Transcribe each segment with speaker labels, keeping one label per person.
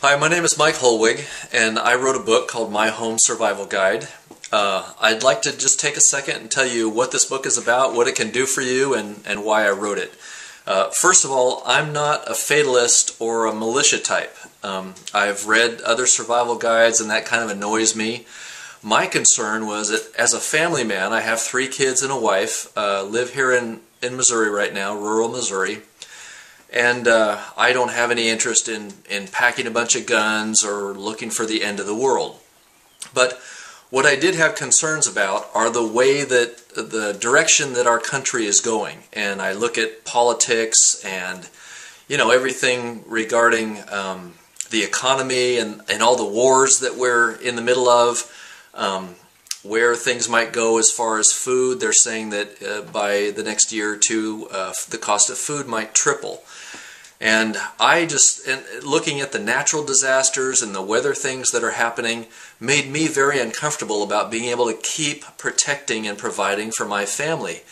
Speaker 1: Hi, my name is Mike Hohlweg, and I wrote a book called My Home Survival Guide. I'd like to just take a second and tell you what this book is about, what it can do for you, and why I wrote it. First of all, I'm not a fatalist or a militia type. I've read other survival guides, and that kind of annoys me. My concern was that as a family man, I have 3 kids and a wife, live here in Missouri right now, rural Missouri. And I don't have any interest in packing a bunch of guns or looking for the end of the world. But what I did have concerns about are the way that the direction that our country is going. And I look at politics and, you know, everything regarding the economy and all the wars that we're in the middle of, where things might go as far as food. They're saying that by the next year or two, the cost of food might triple. And looking at the natural disasters and the weather things that are happening made me very uncomfortable about being able to keep protecting and providing for my family.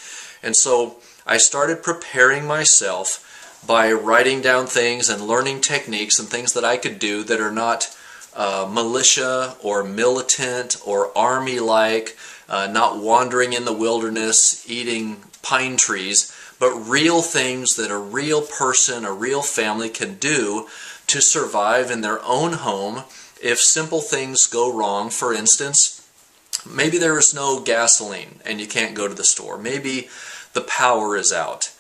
Speaker 1: And so I started preparing myself by writing down things and learning techniques and things that I could do that are not militia or militant or army-like, not wandering in the wilderness eating pine trees, but real things that a real person, a real family can do to survive in their own home if simple things go wrong. For instance, maybe there is no gasoline and you can't go to the store. Maybe the power is out.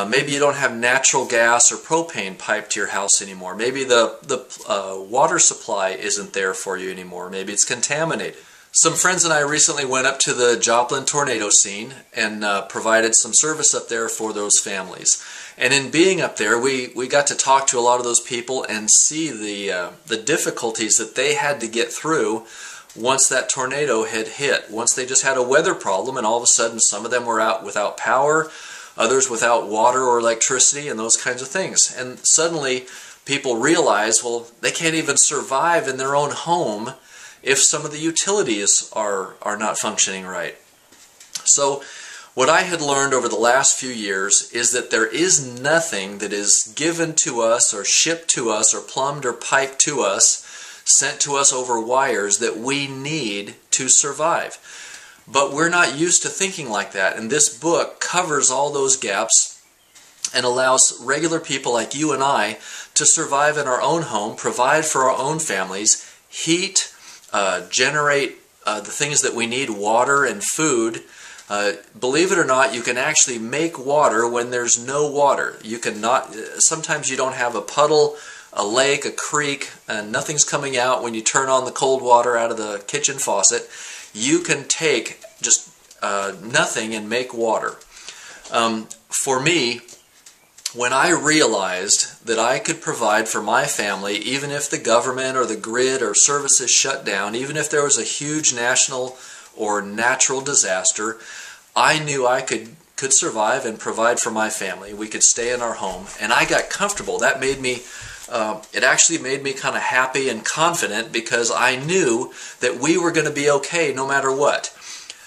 Speaker 1: Maybe you don't have natural gas or propane piped to your house anymore. Maybe the water supply isn't there for you anymore. Maybe it's contaminated. Some friends and I recently went up to the Joplin tornado scene and provided some service up there for those families. And in being up there, we got to talk to a lot of those people and see the difficulties that they had to get through once that tornado had hit. Once they just had a weather problem, and all of a sudden some of them were out without power, others without water or electricity and those kinds of things. And suddenly people realize, well, they can't even survive in their own home if some of the utilities are not functioning right. So what I had learned over the last few years is that there is nothing that is given to us or shipped to us or plumbed or piped to us, sent to us over wires, that we need to survive. But we're not used to thinking like that, and this book covers all those gaps and allows regular people like you and I to survive in our own home, provide for our own families, heat, generate the things that we need, water and food. Believe it or not, you can actually make water when there's no water. You cannot. Sometimes you don't have a puddle, a lake, a creek, and nothing's coming out when you turn on the cold water out of the kitchen faucet. You can take just nothing and make water. For me, when I realized that I could provide for my family, even if the government or the grid or services shut down, even if there was a huge national or natural disaster, I knew I could survive and provide for my family. We could stay in our home, and I got comfortable. That made me, it actually made me kind of happy and confident, because I knew that we were going to be okay no matter what.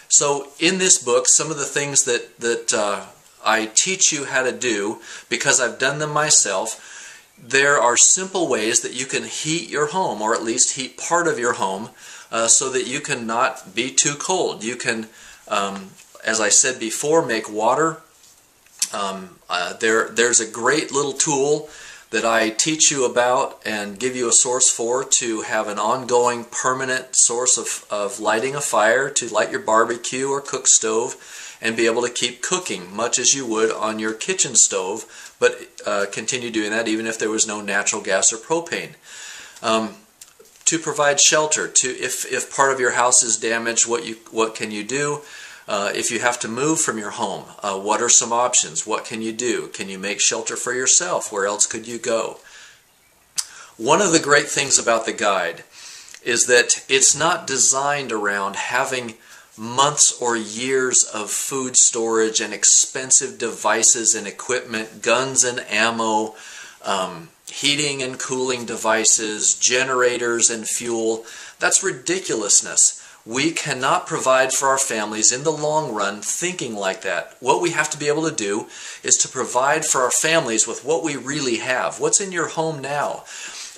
Speaker 1: So in this book, some of the things that I teach you how to do, because I've done them myself. There are simple ways that you can heat your home, or at least heat part of your home, so that you can not be too cold. You can, as I said before, make water. There's a great little tool that I teach you about and give you a source for, to have an ongoing permanent source of lighting a fire, to light your barbecue or cook stove, and be able to keep cooking much as you would on your kitchen stove, but continue doing that even if there was no natural gas or propane. To provide shelter, if part of your house is damaged, what can you do? If you have to move from your home, what are some options? What can you do? Can you make shelter for yourself? Where else could you go? One of the great things about the guide is that it's not designed around having months or years of food storage and expensive devices and equipment, guns and ammo, heating and cooling devices, generators and fuel. That's ridiculousness. We cannot provide for our families in the long run thinking like that. What we have to be able to do is to provide for our families with what we really have. What's in your home now?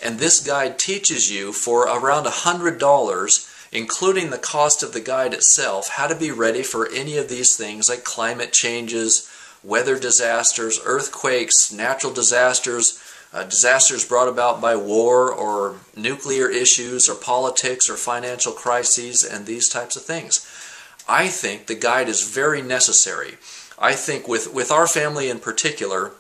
Speaker 1: And this guide teaches you for around $100, including the cost of the guide itself, how to be ready for any of these things like climate changes, weather disasters, earthquakes, natural disasters, disasters brought about by war or nuclear issues or politics or financial crises and these types of things. I think the guide is very necessary. I think with our family in particular,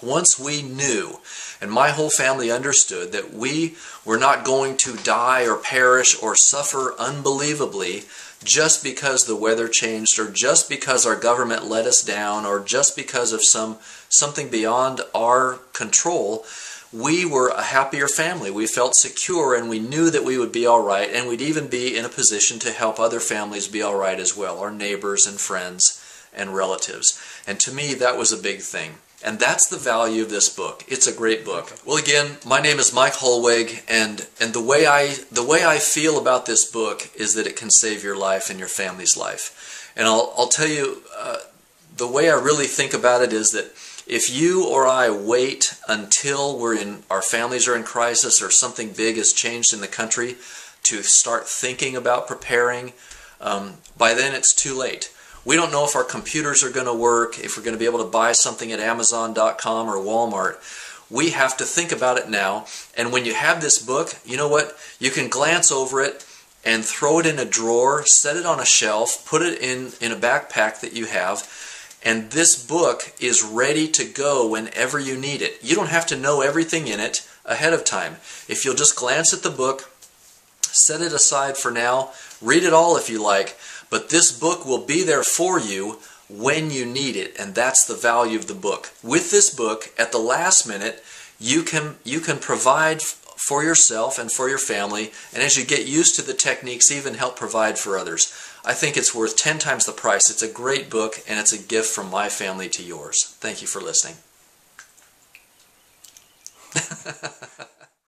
Speaker 1: once we knew, and my whole family understood, that we were not going to die or perish or suffer unbelievably just because the weather changed, or just because our government let us down, or just because of something beyond our control, we were a happier family. We felt secure, and we knew that we would be all right, and we'd even be in a position to help other families be all right as well, our neighbors and friends and relatives. And to me, that was a big thing. And that's the value of this book. It's a great book. Well, again, my name is Mike Hohlweg, and the way I feel about this book is that it can save your life and your family's life. And I'll tell you, the way I really think about it is that if you or I wait until our families are in crisis or something big has changed in the country to start thinking about preparing, by then it's too late. We don't know if our computers are going to work, if we're going to be able to buy something at Amazon.com or Walmart. We have to think about it now. And when you have this book, you know what? You can glance over it and throw it in a drawer, set it on a shelf, put it in a backpack that you have, and this book is ready to go whenever you need it. You don't have to know everything in it ahead of time. If you'll just glance at the book, set it aside for now, read it all if you like, but this book will be there for you when you need it, and that's the value of the book. With this book, at the last minute, you can provide for yourself and for your family, and as you get used to the techniques, even help provide for others. I think it's worth 10 times the price. It's a great book, and it's a gift from my family to yours. Thank you for listening.